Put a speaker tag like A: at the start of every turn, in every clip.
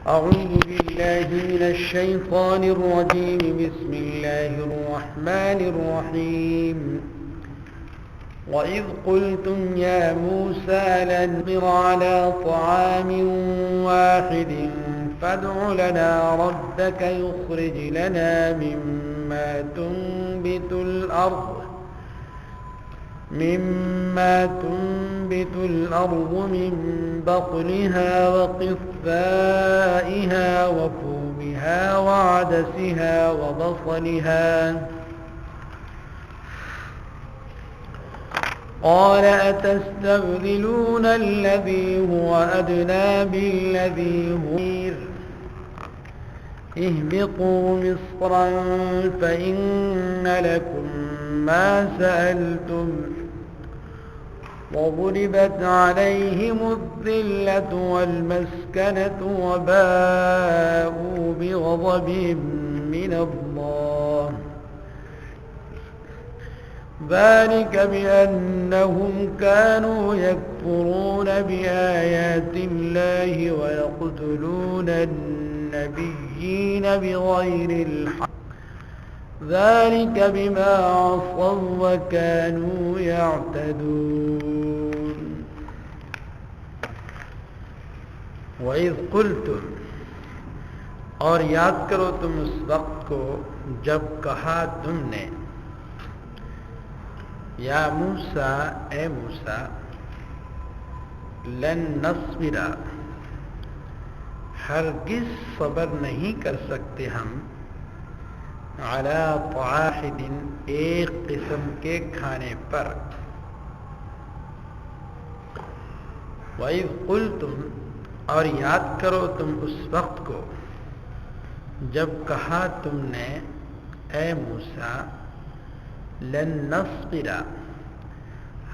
A: أعوذ بالله من الشيطان الرجيم. بسم الله الرحمن الرحيم. وإذ قلتم يا موسى لن نصبر على طعام واحد فادع لنا ربك يخرج لنا مما تنبت الأرض من بقلها وقثائها وفومها وعدسها وبصلها. قال أتستبدلون الذي هو أدنى بالذي هو خير اهبطوا مصرا فإن لكم ما سألتم وضربت عليهم الذلة والمسكنة وباءوا بغضب من الله ذلك بأنهم كانوا يكفرون بآيات الله ويقتلون النبيين بغير الحق ذلك بما عصوا وكانوا يعتدون. وَإِذْ قُلْتُمْ، اور یاد کرو تم اس وقت کو جب کہا تم نے، یا موسیٰ، اے موسیٰ، لن نصبر، ہرگز صبر نہیں کر سکتے ہم، علی طعام، ایک قسم کے کھانے پر. وَإِذْ قُلْتُمْ، اور یاد کرو تم اس وقت کو جب کہا تم نے، اے موسیٰ، لن نصبر،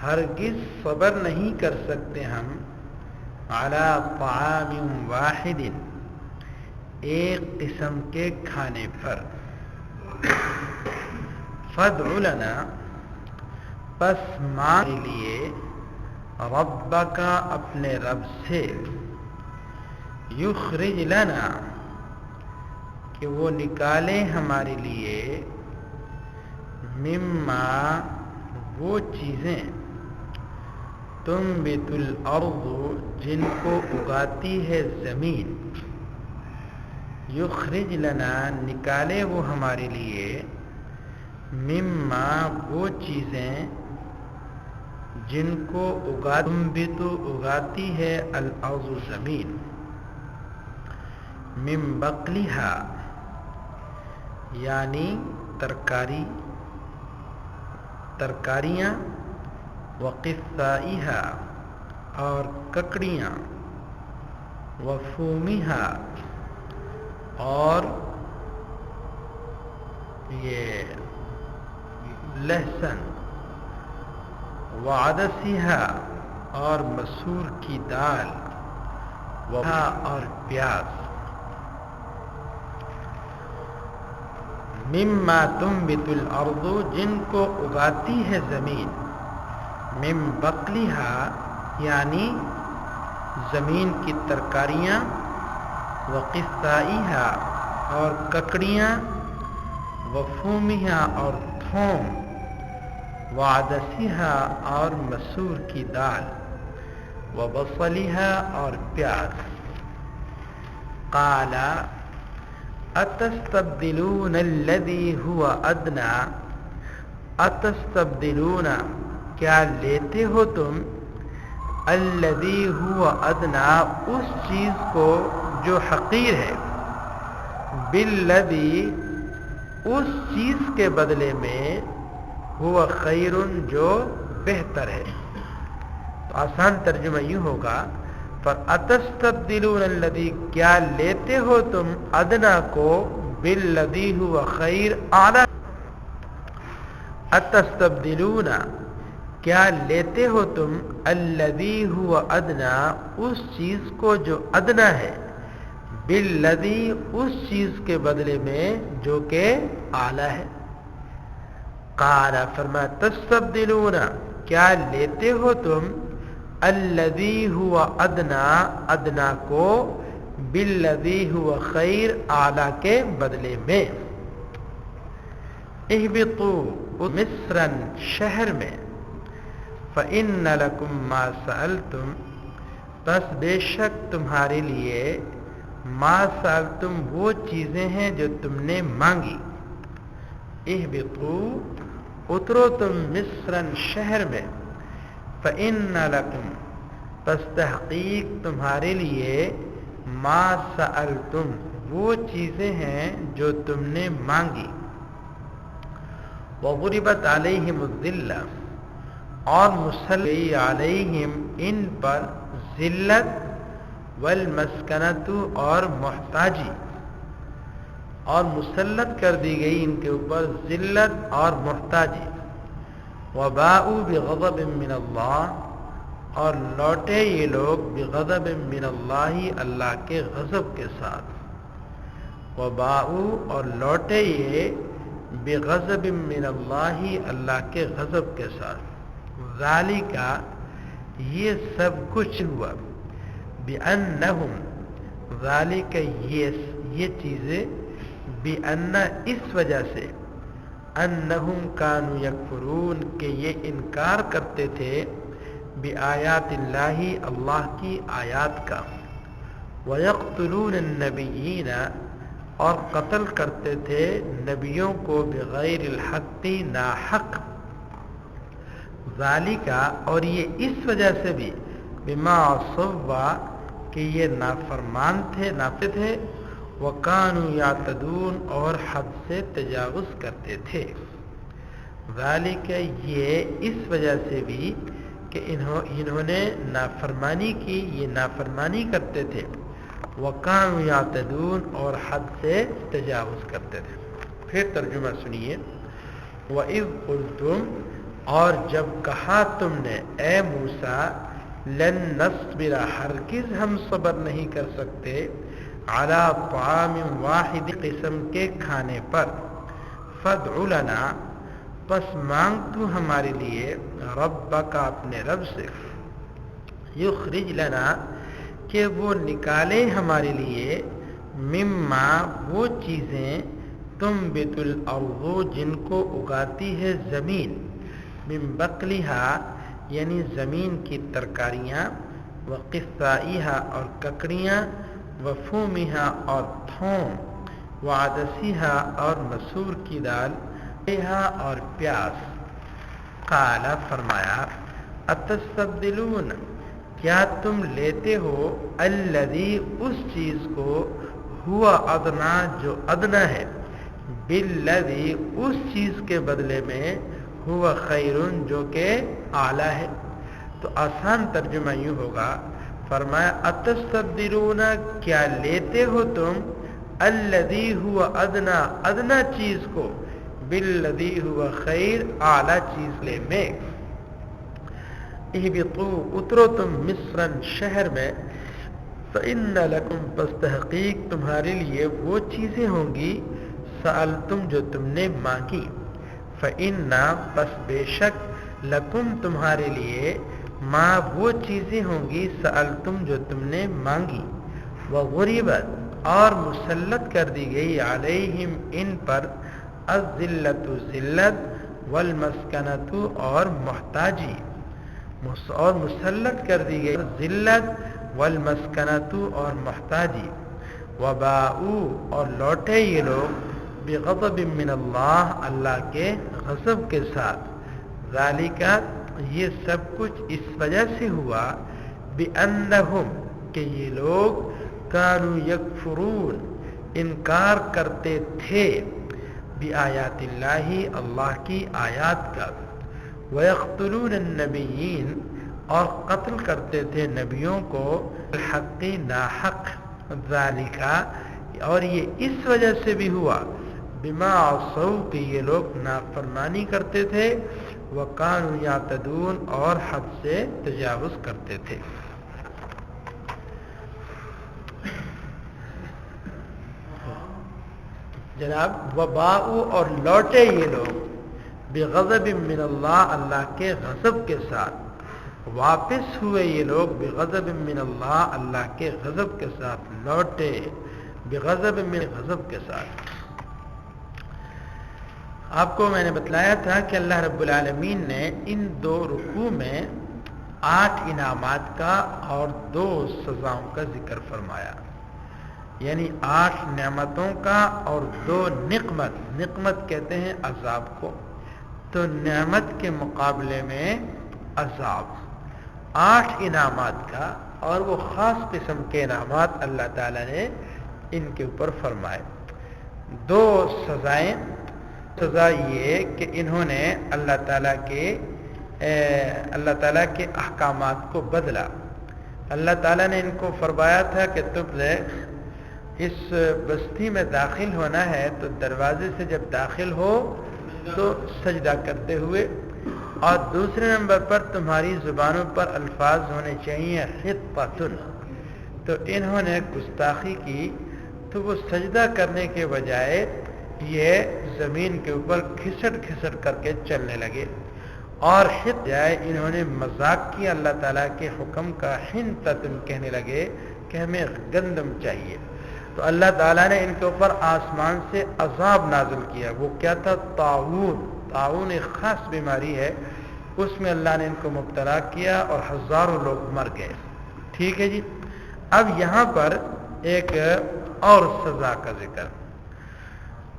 A: ہرگز صبر نہیں کر سکتے ہم، علی طعام واحد، ایک قسم کے کھانے پر. فادع لنا، پس مانگ لیے، ربک، اپنے رب سے، یخرج لنا، کہ وہ نکالے ہمارے لیے، مما، وہ چیزیں، تنبت الارض، جن کو اگاتی ہے زمین، یخرج لنا، نکالے وہ ہمارے لیے، مما، وہ چیزیں، جن کو تنبت، اگاتی ہے، الارض، زمین، من بقلها، یعنی ترکاریاں، وقثائها، اور ککڑیاں، وفومها، اور یہ لہسن، وعدسها، اور مسور کی دال، اور پیاز. مما تنبت الارض، جن کو اگاتی ہے زمین، من بقلها، یعنی زمین کی ترکاریاں، وقثائها، اور ککڑیاں، وفومها، اور تھوم، وعدسها، اور مسور کی دال، وبصلها، اور پیاز. قال اتستبدلون الذی هو ادنی، اتستبدلون، کیا لیتے ہو تم، الذی هو ادنی، اس چیز کو جو حقیر ہے، بالذی، اس چیز کے بدلے میں، هو خیر، جو بہتر ہے. تو آسان ترجمہ یہ ہوگا، فَأَتَسْتَبْدِلُونَ الَّذِي، کیا لیتے ہو تم ادنا کو، بِالَّذِي هُوَ خَيْرٌ، اعلیٰ. اتستبدلون، کیا لیتے ہو تم، الَّذِي هُوَ ادنا، اس چیز کو جو ادنا ہے، بالذی، اس چیز کے بدلے میں جو کہ اعلیٰ ہے. قال، فرمایا، تستبدلون، کیا لیتے ہو تم، الذی ہوا ادنا، ادنا کو، بالذی هو خیر، اعلیٰ کے بدلے میں. اہبطوا مصرا، شہر میں. فإن لکم ما سألتم، بس بے شک تمہارے لیے ما سألتم وہ چیزیں ہیں جو تم نے مانگی. اہبطوا اترو تم مصرا، شہر میں. فإن لکم پس تحقیق تمہارے لیے ما سألتم وہ چیزیں ہیں جو تم نے مانگی. وضربت علیہم الذلہ، اور مسلط علیہم ان پر ذلت، والمسکنۃ اور محتاجی، اور مسلط کر دی گئی ان کے اوپر ذلت اور محتاجی. وباءوا بغضب من اللہ، اور لوٹے یہ لوگ بغضب من اللہ، اللہ کے غضب کے ساتھ. وباءوا اور لوٹے یہ بغضب من اللہ، اللہ کے غضب کے ساتھ. ذالک یہ سب کچھ ہوا، بأنہم ذالک یہ چیزیں، بأن اس وجہ سے، انہم کانوا یکفرون کہ یہ انکار کرتے تھے، بآیات اللہ اللہ کی آیات کا. ویقتلون النبیین اور قتل کرتے تھے نبیوں کو بغیر الحق ناحق. ذالکا اور یہ اس وجہ سے بھی، بما عصوا کہ یہ نافرمان تھے، نافرمان تھے، وکانوا یعتدون اور حد سے تجاوز کرتے تھے. ذالکا یہ اس وجہ سے بھی کہ انہوں نے نافرمانی کی، یہ نافرمانی کرتے تھے. وَكَانُوا يَعْتَدُونَ اور حد سے تجاوز کرتے تھے. پھر ترجمہ سنیے. وَإِذْ قُلْتُمْ اور جب کہا تم نے اے موسیٰ، لن نصبر ہرگز ہم صبر نہیں کر سکتے، علی طعام واحد قسم کے کھانے پر، فادع لنا پس مانگ تو ہمارے لیے، ربک اپنے رب سے، یخرج لنا کہ وہ نکالے ہمارے لیے، مما وہ چیزیں، تنبت الارض جن کو اگاتی ہے زمین، من بقلہا یعنی زمین کی ترکاریاں، وقثائہا اور ککڑیاں، وفومہا اور تھوم، وعدسہا اور مسور کی دال، اور پیاس. قال فرمایا، اتستبدلون کیا تم لیتے ہو، الذی اس چیز کو، ہوا ادنا جو ادنا ہے، بالذی اس چیز کے بدلے میں، ہوا خیر جو کہ اعلیٰ ہے. تو آسان ترجمہ یوں ہوگا، فرمایا اتستبدلون کیا لیتے ہو تم، الذی ہوا ادنا ادنا چیز کو، بالذی ہوا خیر اعلیٰ چیز لے میں. اہبطوا اترو تم مصرا شہر میں، فإن لکم پس تحقیق تمہارے لیے وہ چیزیں ہوں گی، سألتم جو تم نے مانگی. فإن پس بے شک، لکم تمہارے لیے، ما وہ چیزیں ہوں گی، سألتم جو تم نے مانگی. وغربت اور مسلط کر دی گئی، علیہم ان پر، الذلت ذلت، والمسکنۃ اور محتاجی، اور مسلط کر دی گئی ذلت، والمسکنۃ اور محتاجی. وباءوا اور لوٹے یہ لوگ، بغضب من اللہ اللہ کے غضب کے ساتھ. ذالک یہ سب کچھ اس وجہ سے ہوا، بأنہم کہ یہ لوگ، کانوا یکفرون انکار کرتے تھے، بآیات اللہ اللہ کی آیات کا، ویقتلون النبیین اور قتل کرتے تھے نبیوں کو، الحق ناحق. ذالک اور یہ اس وجہ سے بھی ہوا، بما عصوا کہ یہ لوگ نافرمانی کرتے تھے، وکانوا یعتدون اور حد سے تجاوز کرتے تھے. جناب، وباءوا اور لوٹے یہ لوگ، بغضب من اللہ اللہ کے غضب کے ساتھ، واپس ہوئے یہ لوگ بغضب من اللہ، اللہ کے غضب کے ساتھ لوٹے، بغضب من غضب کے ساتھ۔ آپ کو میں نے بتلایا تھا کہ اللہ رب العالمین نے ان 2 رکوع میں 8 انعامات کا اور 2 سزاؤں کا ذکر فرمایا، یعنی 8 نعمتوں کا اور 2 نقمت، نقمت کہتے ہیں عذاب کو، تو نعمت کے مقابلے میں عذاب، 8 انعامات کا، اور وہ خاص قسم کے انعامات اللہ تعالیٰ نے ان کے اوپر فرمائے۔ 2 سزائیں، سزا یہ کہ انہوں نے اللہ تعالیٰ کے احکامات کو بدلا۔ اللہ تعالیٰ نے ان کو فرمایا تھا کہ تم نے اس بستی میں داخل ہونا ہے تو دروازے سے جب داخل ہو تو سجدہ کرتے ہوئے، اور دوسرے نمبر پر تمہاری زبانوں پر الفاظ ہونے چاہیے خطۃ، تو انہوں نے گستاخی کی، تو وہ سجدہ کرنے کے بجائے یہ زمین کے اوپر کھسٹ کر کے چلنے لگے، اور جائے انہوں نے مذاق کیا اللہ تعالیٰ کے حکم کا، حنطۃ کہنے لگے کہ ہمیں گندم چاہیے، تو اللہ تعالیٰ نے ان کے اوپر آسمان سے عذاب نازل کیا۔ وہ کیا تھا؟ طاعون ایک خاص بیماری ہے، اس میں اللہ نے ان کو مبتلا کیا اور ہزاروں لوگ مر گئے۔ ٹھیک ہے جی، اب یہاں پر ایک اور سزا کا ذکر۔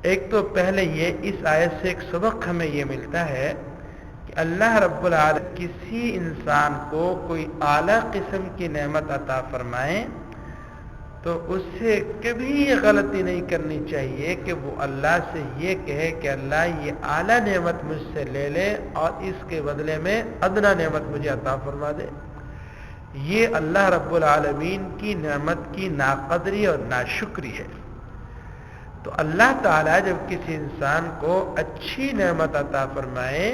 A: ایک تو پہلے یہ، اس آیت سے ایک سبق ہمیں یہ ملتا ہے کہ اللہ رب العالمین کسی انسان کو کوئی اعلیٰ قسم کی نعمت عطا فرمائیں تو اس سے کبھی یہ غلطی نہیں کرنی چاہیے کہ وہ اللہ سے یہ کہے کہ اللہ یہ اعلیٰ نعمت مجھ سے لے لے اور اس کے بدلے میں ادنا نعمت مجھے عطا فرما دے۔ یہ اللہ رب العالمین کی نعمت کی ناقدری اور ناشکری ہے۔ تو اللہ تعالیٰ جب کسی انسان کو اچھی نعمت عطا فرمائے،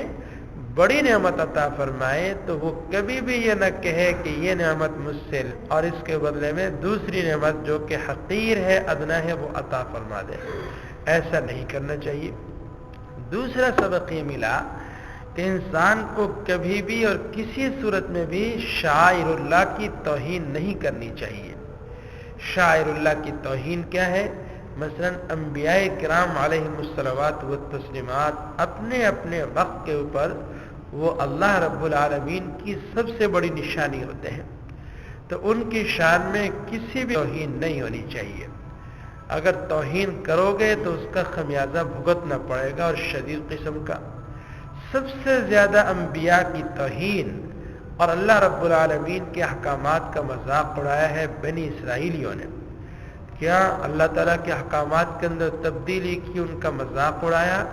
A: بڑی نعمت عطا فرمائے، تو وہ کبھی بھی یہ نہ کہے کہ یہ نعمت مجھ سے اور اس کے بدلے میں دوسری نعمت جو کہ حقیر ہے، ادنا ہے، وہ عطا فرما دے۔ ایسا نہیں کرنا چاہیے۔ دوسرا سبق یہ ملا کہ انسان کو کبھی بھی اور کسی صورت میں بھی شعائر اللہ کی توہین نہیں کرنی چاہیے۔ شعائر اللہ کی توہین کیا ہے؟ مثلا انبیاء کرام علیہم الصلوات والتسلیمات اپنے اپنے وقت کے اوپر وہ اللہ رب العالمین کی سب سے بڑی نشانی ہوتے ہیں، تو ان کی شان میں کسی بھی توہین نہیں ہونی چاہیے۔ اگر توہین کرو گے تو اس کا خمیازہ بھگتنا پڑے گا، اور شدید قسم کا۔ سب سے زیادہ انبیاء کی توہین اور اللہ رب العالمین کے احکامات کا مذاق اڑایا ہے بنی اسرائیلیوں نے۔ کیا اللہ تعالیٰ کے احکامات کے اندر تبدیلی کی، ان کا مذاق اڑایا،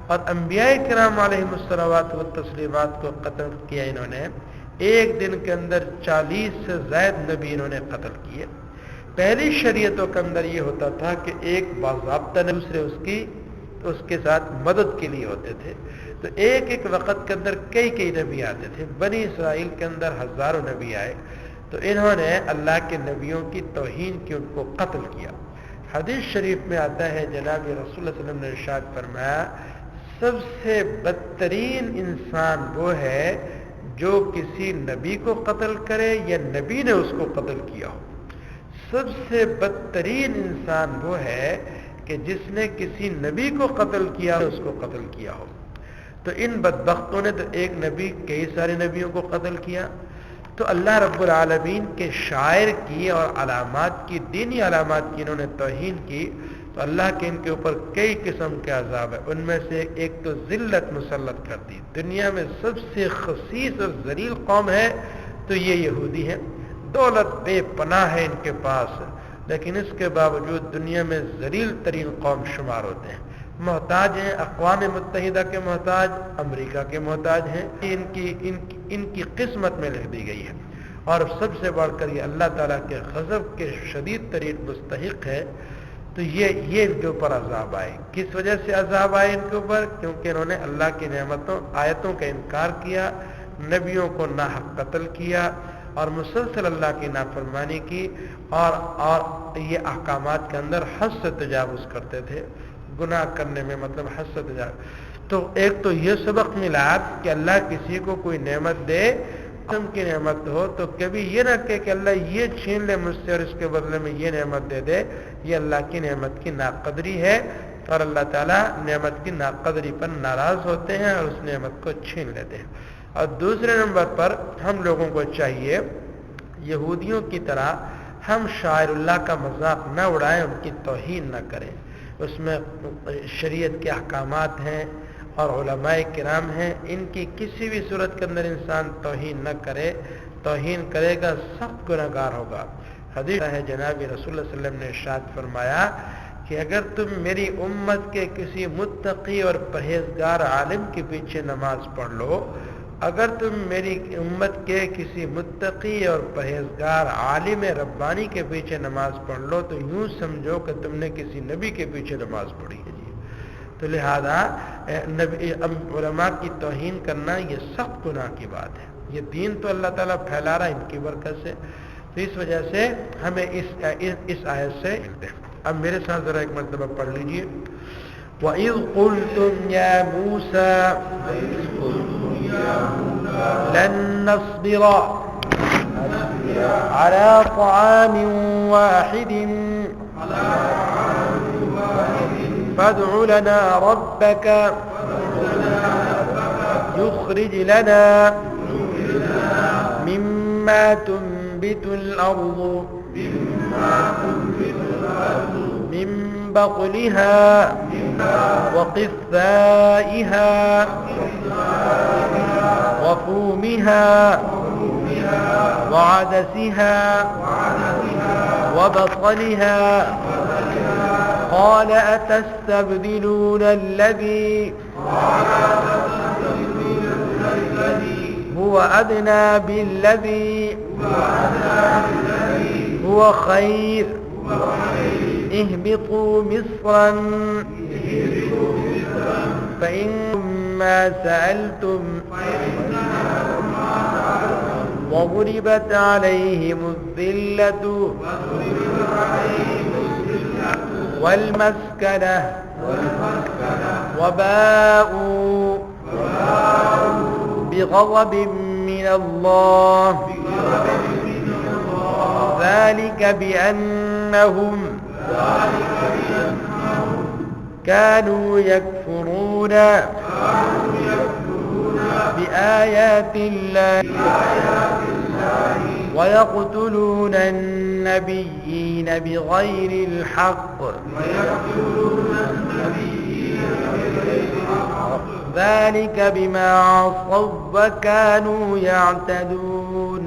A: اور انبیاء کرام علیہم الصلوات والتسلیمات کو قتل کیا انہوں نے۔ ایک دن کے اندر 40 سے زائد نبی انہوں نے قتل کیے۔ پہلی شریعتوں کے اندر یہ ہوتا تھا کہ ایک باضابطہ دوسرے اس کے ساتھ مدد کے لیے ہوتے تھے، تو ایک وقت کے اندر کئی نبی آتے تھے۔ بنی اسرائیل کے اندر ہزاروں نبی آئے، تو انہوں نے اللہ کے نبیوں کی توہین کی، ان کو قتل کیا۔ حدیث شریف میں آتا ہے جناب رسول اللہ صلی اللہ علیہ وسلم نے ارشاد فرمایا، سب سے بدترین انسان وہ ہے جو کسی نبی کو قتل کرے یا نبی نے اس کو قتل کیا ہو۔ سب سے بدترین انسان وہ ہے کہ جس نے کسی نبی کو قتل کیا، اس کو قتل کیا ہو۔ تو ان بدبختوں نے تو ایک نبی کئی سارے نبیوں کو قتل کیا۔ تو اللہ رب العالمین کے شاعر کی اور علامات کی، دینی علامات کی انہوں نے توہین کی، تو اللہ کے ان کے اوپر کئی قسم کے عذاب ہے۔ ان میں سے ایک تو ذلت مسلط کر دی۔ دنیا میں سب سے خسیس اور ذلیل قوم ہے تو یہ یہودی ہیں۔ دولت بے پناہ ہے ان کے پاس، لیکن اس کے باوجود دنیا میں ذلیل ترین قوم شمار ہوتے ہیں۔ محتاج ہیں، اقوام متحدہ کے محتاج، امریکہ کے محتاج ہیں۔ ان کی قسمت میں لکھ دی گئی ہے، اور سب سے بڑھ کر یہ اللہ تعالیٰ کے غضب کے شدید ترین مستحق ہے۔ تو یہ ان کے اوپر عذاب آئے۔ کس وجہ سے عذاب آئے ان کے اوپر؟ کیونکہ انہوں نے اللہ کی نعمتوں، آیتوں کا انکار کیا، نبیوں کو ناحق قتل کیا، اور مسلسل اللہ کی نافرمانی کی، اور یہ احکامات کے اندر حد سے تجاوز کرتے تھے، گناہ کرنے میں مطلب حد سے تجاوز۔ تو ایک تو یہ سبق ملا کہ اللہ کسی کو کوئی نعمت دے قسم کی نعمت ہو تو کبھی یہ نہ کہ اللہ یہ چھین لے مجھ سے اور اس کے بدلے میں یہ نعمت دے دے، یہ اللہ کی نعمت کی ناقدری ہے، اور اللہ تعالیٰ نعمت کی ناقدری پر ناراض ہوتے ہیں اور اس نعمت کو چھین لیتے ہیں۔ اور دوسرے نمبر پر ہم لوگوں کو چاہیے یہودیوں کی طرح ہم شاعر اللہ کا مذاق نہ اڑائیں، ان کی توہین نہ کریں۔ اس میں شریعت کے احکامات ہیں اور علماء کرام ہیں، ان کی کسی بھی صورت کے اندر انسان توہین نہ کرے، توہین کرے گا سخت گنہگار ہوگا۔ حدیث ہے جناب رسول اللہ صلی اللہ علیہ وسلم نے ارشاد فرمایا کہ اگر تم میری امت کے کسی متقی اور پرہیزگار عالم کے پیچھے نماز پڑھ لو، اگر تم میری امت کے کسی متقی اور پرہیزگار عالم ربانی کے پیچھے نماز پڑھ لو تو یوں سمجھو کہ تم نے کسی نبی کے پیچھے نماز پڑھی ہے۔ جی تو لہذا علماء کی توہین کرنا یہ سخت گناہ کی بات ہے۔ یہ دین تو اللہ تعالیٰ پھیلا رہا ہے ان کی برکت سے، تو اس وجہ سے ہمیں اس آیت سے اب میرے ساتھ ذرا ایک مرتبہ پڑھ لیجئے۔ وَإِذْ قُلْتُمْ يَا مُوسَىٰ لَن نَّصْبِرَ عَلَىٰ طَعَامٍ وَاحِدٍ فَادْعُ لَنَا رَبَّكَ يُخْرِجْ لَنَا مِمَّا تُنبِتُ الْأَرْضُ من بقلها وقثائها وفومها وعدسها وبصلها قال أتستبدلون الذي هو أدنى بالذي هو خير اهبطوا مصرا فإن ما سألتم وضربت عليهم الذلة والمسكنة وباءوا بغضب من الله ذلك بأنهم كانوا يكفرون بآيات الله ويقتلون النبيين بغير الحق ذلك بما عصوا وكانوا يعتدون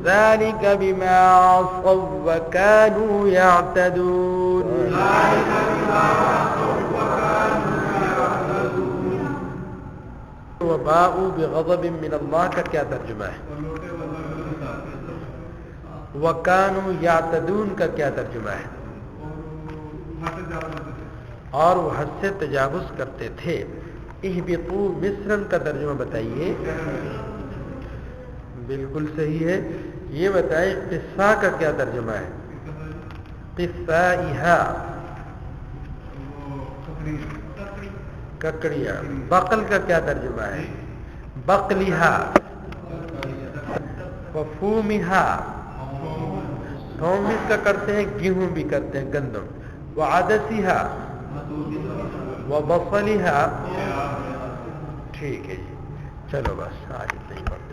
A: ذلك بما عصوا وكانوا يعتدون وباءوا بغضب من اللہ کا کیا ترجمہ ہے؟ وَكَانُوا يَعْتَدُونَ کا کیا ترجمہ ہے؟ اور وہ حد سے تجاوز کرتے تھے۔ اہبطوا مصرا کا ترجمہ بتائیے۔ بالکل صحیح ہے، یہ بتائیں قصہ کا کیا ترجمہ ہے؟ قصائها ککڑیاں۔ بقل کا کیا ترجمہ ہے؟ بقلها۔ وفومها تھوم بھی اس کا کرتے ہیں، گیہوں بھی کرتے ہیں، گندم۔ وعدسها وبصلها ٹھیک ہے جی، چلو بس آج اتنا ہی پڑھتے ہیں۔